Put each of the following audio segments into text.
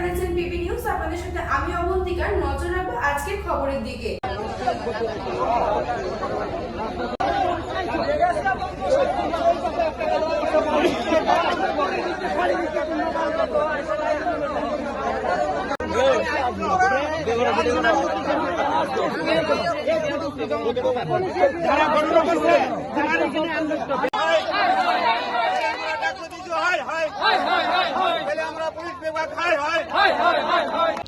দেখছেন PB news. আপনাদের সাথে আমি অবন্তিকার। নজর রাখবো আজকের খবরের দিকে।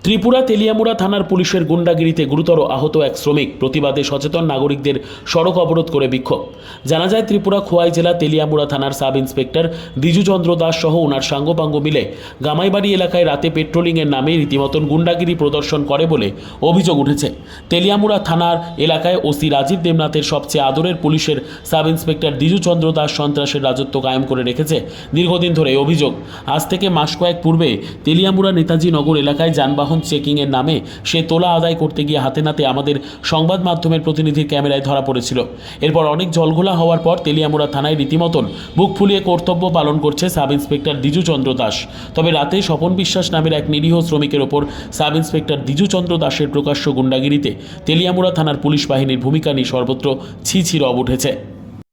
ত্রিপুরা তেলিয়ামুড়া থানার পুলিশের গুন্ডাগিরিতে গুরুতর আহত এক শ্রমিক। প্রতিবাদে সচেতন নাগরিকদের সড়ক অবরোধ করে বিক্ষোভ। জানা যায়, ত্রিপুরা খোয়াই জেলা তেলিয়ামুড়া থানার সাব ইন্সপেক্টর দ্বিজু চন্দ্র দাস সহ ওনার সাঙ্গপাঙ্গ মিলে গামাইবাড়ি এলাকায় রাতে পেট্রোলিংয়ের নামে রীতিমতন গুন্ডাগিরি প্রদর্শন করে বলে অভিযোগ উঠেছে। তেলিয়ামুড়া থানার এলাকায় ওসি রাজীব দেবনাথের সবচেয়ে আদরের পুলিশের সাব ইন্সপেক্টর দ্বিজু চন্দ্র দাস সন্ত্রাসের রাজত্ব কায়েম করে রেখেছে দীর্ঘদিন ধরে। অভিযোগ, আজ থেকে মাস কয়েক পূর্বে তেলিয়ামুড়া নেতাজি নগর এলাকায় যানবাহন চেকিংয়ের নামে সে তোলা আদায় করতে গিয়ে হাতে নাতে আমাদের সংবাদ মাধ্যমের প্রতিনিধির ক্যামেরায় ধরা পড়েছিল। এরপর অনেক জলঘোলা হওয়ার পর তেলিয়ামুড়া থানায় রীতিমতন বুক ফুলিয়ে কর্তব্য পালন করছে সাব ইন্সপেক্টর দ্বিজু চন্দ্র দাস। তবে রাতে স্বপন বিশ্বাস নামের এক নিরীহ শ্রমিকের ওপর সাব ইন্সপেক্টর দ্বিজু চন্দ্র দাসের প্রকাশ্য গুন্ডাগিরিতে তেলিয়ামুড়া থানার পুলিশ বাহিনীর ভূমিকা নিয়ে সর্বত্র ছি ছি রব উঠেছে।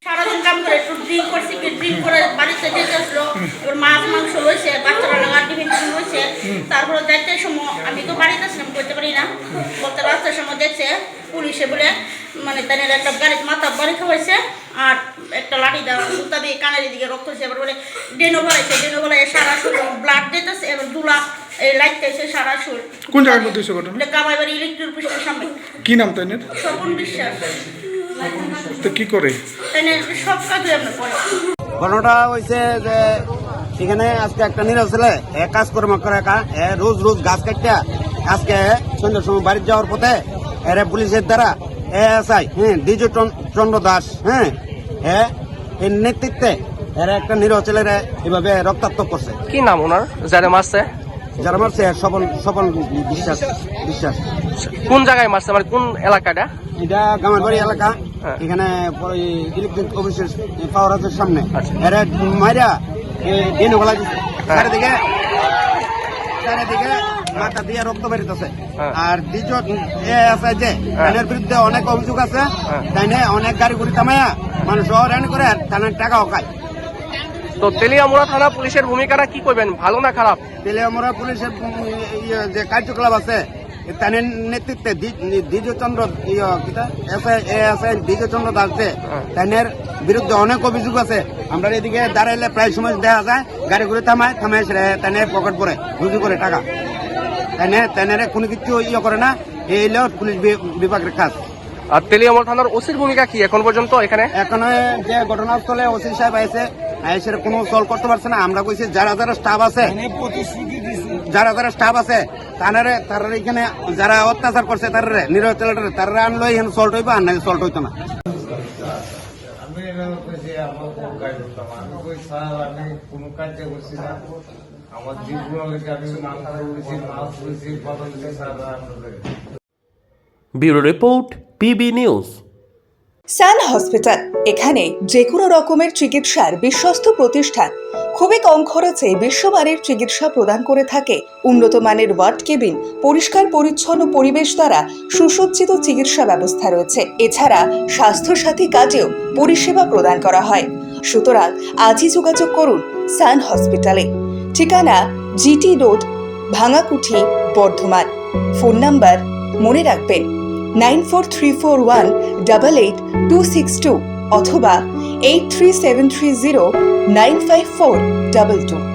সারাদিন কাম করে একটু ড্রিঙ্ক করছি, ড্রিঙ্ক করে বাড়িতে যেতে আসলো, এবার মাছ মাংস রয়েছে, বাচ্চারা লাগার টিফিন রয়েছে। তারপরে যাইতে সময় আমি তো বাড়িতে আসলাম, করতে পারি না, বলতে রাস্তার সময় দেখছে পুলিশে বলে মানে তাদের একটা গাড়ির মাথা বাড়ি খাওয়াইছে আর একটা লাঠি দেওয়া জুতা দিয়ে কানের দিকে রক্ত হয়েছে। এবার বলে ডেনো বাড়াইছে, ডেনো বাড়াই সারা শরীর ব্লাড দিতেছে, এবার দুলা এই লাইতেছে সারা শরীর। কোন জায়গার মধ্যে হয়েছে ঘটনা? গামাইবাড়ি ইলেকট্রিক অফিসের সামনে। কি নাম তাই? স্বপন বিশ্বাস। তো কি করে? সব কাজ আমরা করি। ঘটনাটা হয়েছে যে সেখানে আজকে একটা নিরব ছেলে কাজ কর্ম করে একা রোজ রোজ গাছ কাটিয়া আজকে সন্ধ্যার সময় বাড়ি যাওয়ার পথে এরা পুলিশের দ্বারা এসআই দ্বিজু চন্দ্র দাস এর নেতৃত্বে এরা একটা নিরব ছেলেরা এভাবে রক্তাক্ত করছে। কি নাম ওনার যারা মারছে? যারা মারছে স্বপন বিশ্বাস। কোন জায়গায় মারছে, মানে কোন এলাকাটা? এটা গামারবাড়ি এলাকা, এখানে ইলেকট্রিক অফিসের পাওয়ার হাউসের সামনে। এরা মাইরা ডেনো গলা দিচ্ছে, চারিদিকে মাথা দিয়ে রক্ত বেরিতেছে। আর দ্বিতীয় আছে যে এর বিরুদ্ধে অনেক অভিযোগ আছে, তাই না অনেক গাড়ি গুড়ি থামাইয়া মানুষ হয়রানি করে থানার টাকাও খায়। তো তেলিয়ামুড়া থানা পুলিশের ভূমিকাটা কি করবেন, ভালো না খারাপ? তেলিয়ামুড়া পুলিশের যে কার্যকলাপ আছে তাদের নেতৃত্বে দ্বিজু চন্দ্র দ্বিজু চন্দ্র দাস তাদের বিরুদ্ধে অনেক অভিযোগ আছে। আমরা এদিকে দাঁড়াইলে প্রায় সময় দেখা যায় গাড়ি ঘুরে থামায় তাদের পকেট পরে রুজু করে টাকা, তাদের কোনো কিছু করে না। এই হলো পুলিশ বিভাগের কাজ। আর তেলিয়ামুড়া থানার ওসির ভূমিকা কি এখন পর্যন্ত? এখানে যে ঘটনাস্থলে ওসি সাহেব আছে সেটা কোনো সলভ করতে পারছে না। আমরা কইছি যারা স্টাফ আছে তারা এখানে যারা অত্যাচার করছে তারা নিরীহ ছেলেটারে তারা আনলো এখানে সল্ট হইব, আর না সল্ট হইতো না। Bureau report, PB news. Sun hospital, এখানে যে কোনো রকমের চিকিৎসার বিশ্বস্ত প্রতিষ্ঠান। খুবই কম খরচে বিশ্বমানের চিকিৎসা প্রদান করে থাকে। উন্নত মানের ওয়ার্ড কেবিন, পরিষ্কার পরিচ্ছন্ন পরিবেশ দ্বারা সুসজ্জিত চিকিৎসা ব্যবস্থা রয়েছে। এছাড়া স্বাস্থ্যসাথী কাজেও পরিষেবা প্রদান করা হয়। সুতরাং আজই যোগাযোগ করুন সান হসপিটালে। ঠিকানা GT road, Bhangakuthi, Bardhaman. Phone number মনে রাখবেন 9434188262 অথবা 83730954222।